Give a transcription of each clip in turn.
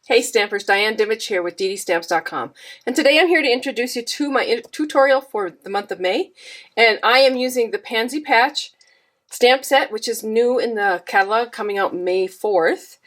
Hey Stampers, Diane Dimich here with DDStamps.com, and today I'm here to introduce you to my tutorial for the month of May, and I am using the Pansy Patch stamp set, which is new in the catalog, coming out May 4th,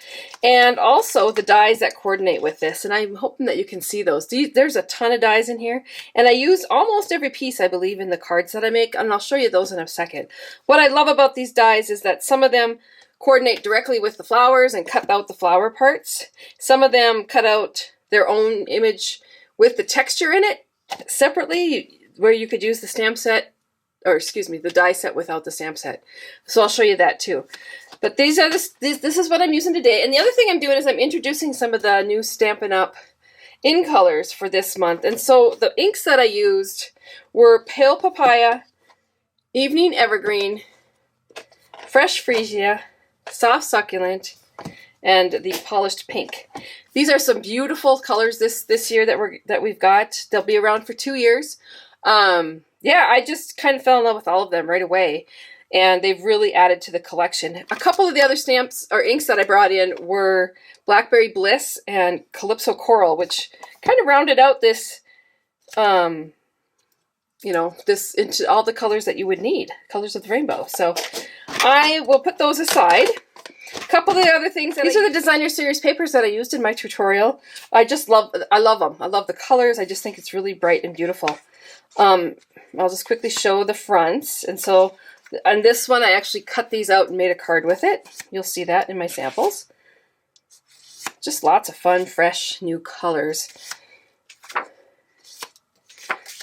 and also the dies that coordinate with this, and I'm hoping that you can see those. There's a ton of dies in here, and I use almost every piece, I believe, in the cards that I make, and I'll show you those in a second. What I love about these dies is that some of them coordinate directly with the flowers and cut out the flower parts. Some of them cut out their own image with the texture in it separately, where you could use the stamp set, or excuse me, the die set without the stamp set. So I'll show you that too. But these are this is what I'm using today. And the other thing I'm doing is I'm introducing some of the new Stampin' Up! In colors for this month. And so the inks that I used were Pale Papaya, Evening Evergreen, Fresh Freesia, Soft Succulent, and the Polished Pink. These are some beautiful colors this year that we've got. They'll be around for 2 years. Yeah, I just kind of fell in love with all of them right away, and they've really added to the collection. A couple of the other stamps or inks that I brought in were Blackberry Bliss and Calypso Coral, which kind of rounded out this, you know, this into all the colors that you would need, colors of the rainbow. So I will put those aside. A couple of the other things these are the designer series papers that I used in my tutorial. I love them. I love the colors. I just think it's really bright and beautiful. I'll just quickly show the fronts. And so on this one, I actually cut these out and made a card with it. You'll see that in my samples. Just lots of fun, fresh, new colors.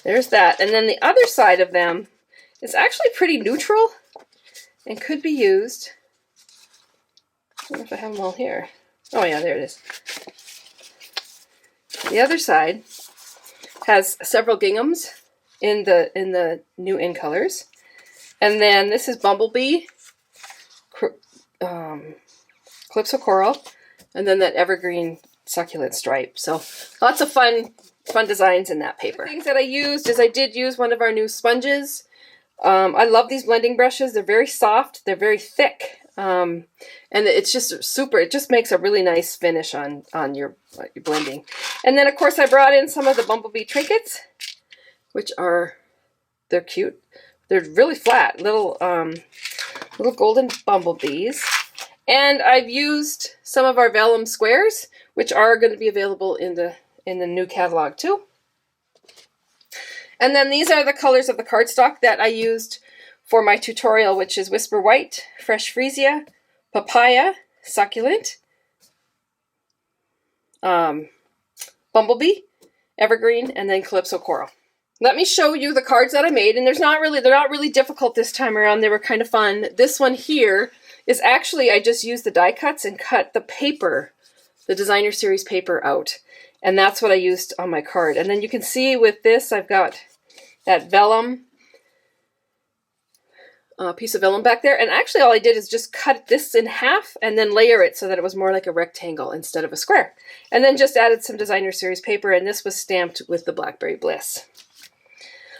There's that. And then the other side of them is actually pretty neutral and could be used. I don't know if I have them all here. Oh yeah, there it is. The other side has several ginghams in the new in colors. And then this is Bumblebee, Calypso Coral, and then that Evergreen Succulent stripe. So lots of fun designs in that paper. The things that I used is I did use one of our new sponges. I love these blending brushes. They're very soft. They're very thick. And it's just super. It just makes a really nice finish on your blending. And then, of course, I brought in some of the Bumblebee trinkets, which they're cute. They're really flat, little golden bumblebees. And I've used some of our vellum squares, which are going to be available in the new catalog too. And then these are the colors of the cardstock that I used for my tutorial, which is Whisper White, Fresh Freesia, Papaya, Succulent, Bumblebee, Evergreen, and then Calypso Coral. Let me show you the cards that I made, and they're not really difficult this time around. They were kind of fun. This one here is actually, I just used the die cuts and cut the paper, the designer series paper out. And that's what I used on my card. And then you can see with this, I've got that vellum, piece of vellum back there. And actually all I did is just cut this in half and then layer it so that it was more like a rectangle instead of a square. And then just added some designer series paper, and this was stamped with the Blackberry Bliss.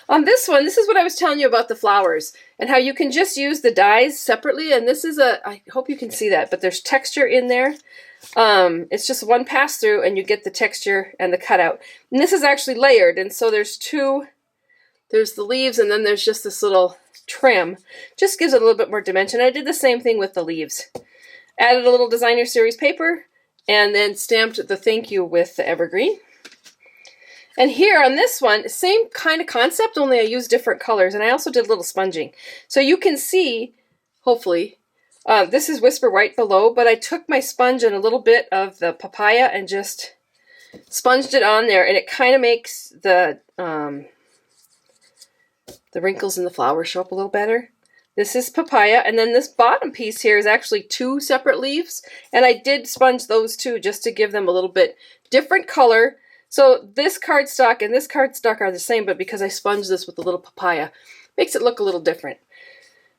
On this one, this is what I was telling you about the flowers and how you can just use the dies separately. And this is I hope you can see that, but there's texture in there. It's just one pass through and you get the texture and the cutout. And this is actually layered. And so there's the leaves, and then there's just this little trim. Just gives it a little bit more dimension. I did the same thing with the leaves. Added a little designer series paper and then stamped the thank you with the evergreen. And here on this one, same kind of concept, only I used different colors, and I also did a little sponging. So you can see, hopefully, this is Whisper White below, but I took my sponge and a little bit of the papaya and just sponged it on there, and it kind of makes the wrinkles in the flower show up a little better. This is papaya, and then this bottom piece here is actually 2 separate leaves, and I did sponge those too just to give them a little bit different color. So this cardstock and this cardstock are the same, but because I sponged this with a little papaya, makes it look a little different.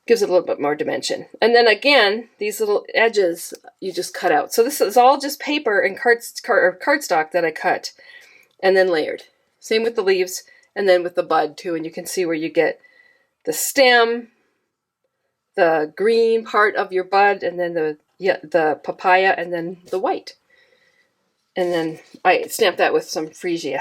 Gives it a little bit more dimension. And then again, these little edges you just cut out. So this is all just paper and cardstock that I cut and then layered. Same with the leaves and then with the bud too. And you can see where you get the stem, the green part of your bud, and then the papaya, and then the white. And then I stamped that with some freesia.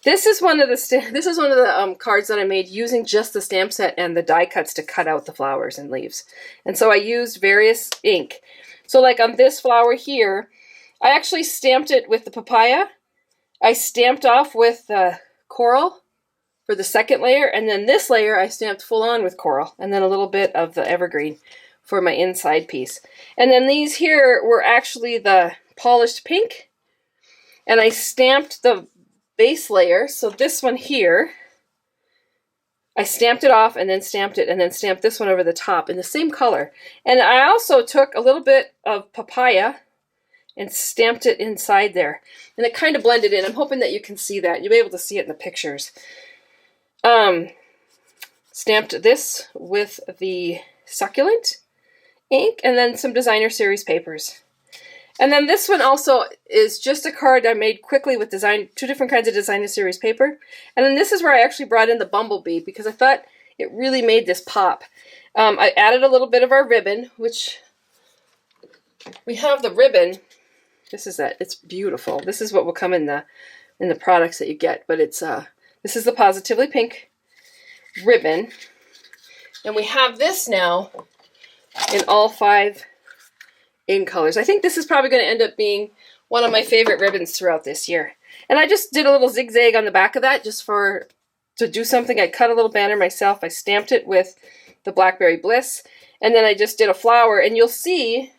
This is one of the cards that I made using just the stamp set and the die cuts to cut out the flowers and leaves. And so I used various ink. So like on this flower here, I actually stamped it with the papaya. I stamped off with the coral for the second layer, and then this layer I stamped full on with coral, and then a little bit of the evergreen for my inside piece. And then these here were actually the polished pink, and I stamped the base layer. So this one here, I stamped it off and then stamped it and then stamped this one over the top in the same color. And I also took a little bit of papaya and stamped it inside there. And it kind of blended in. I'm hoping that you can see that. You'll be able to see it in the pictures. Stamped this with the succulent ink and then some designer series papers. And then this one also is just a card I made quickly with two different kinds of designer series paper. And then this is where I actually brought in the bumblebee because I thought it really made this pop. I added a little bit of our ribbon, which we have the ribbon. This is that. It's beautiful. This is what will come in the products that you get. But it's this is the Positively Pink ribbon. And we have this now in all 5 in colors. I think this is probably going to end up being one of my favorite ribbons throughout this year. And I just did a little zigzag on the back of that just to do something. I cut a little banner myself. I stamped it with the Blackberry Bliss. And then I just did a flower. And you'll see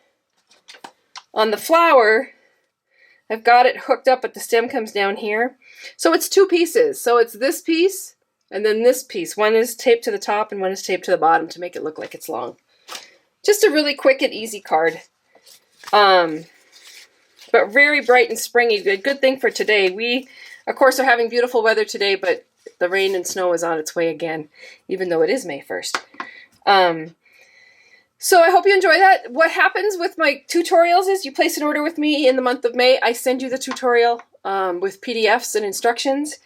on the flower, I've got it hooked up, but the stem comes down here. So it's 2 pieces. So it's this piece and then this piece. One is taped to the top and one is taped to the bottom to make it look like it's long. Just a really quick and easy card. But very bright and springy. Good thing for today. We, of course, are having beautiful weather today, but the rain and snow is on its way again, even though it is May 1st. So I hope you enjoy that. What happens with my tutorials is you place an order with me in the month of May. I send you the tutorial with PDFs and instructions.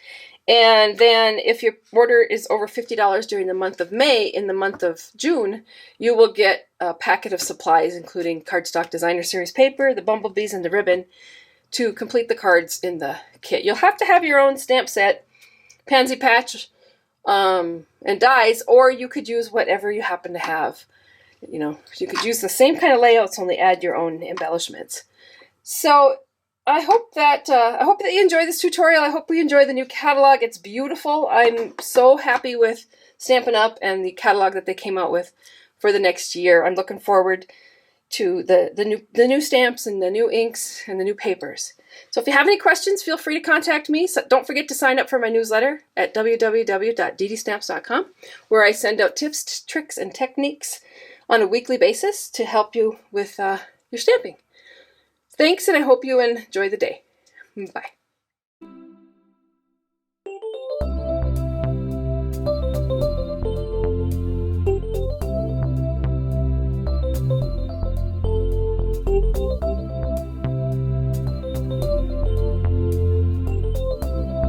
And then if your order is over $50 during the month of May, in the month of June, you will get a packet of supplies, including cardstock designer series paper, the bumblebees, and the ribbon to complete the cards in the kit. You'll have to have your own stamp set, pansy patch, and dies, or you could use whatever you happen to have. You know, you could use the same kind of layouts, only add your own embellishments. So I hope that you enjoy this tutorial. I hope you enjoy the new catalog. It's beautiful. I'm so happy with Stampin' Up! And the catalog that they came out with for the next year. I'm looking forward to the new stamps and the new inks and the new papers. So if you have any questions, feel free to contact me. So don't forget to sign up for my newsletter at www.DDStamps.com, where I send out tips, tricks, and techniques on a weekly basis to help you with your stamping. Thanks, and I hope you enjoy the day. Bye.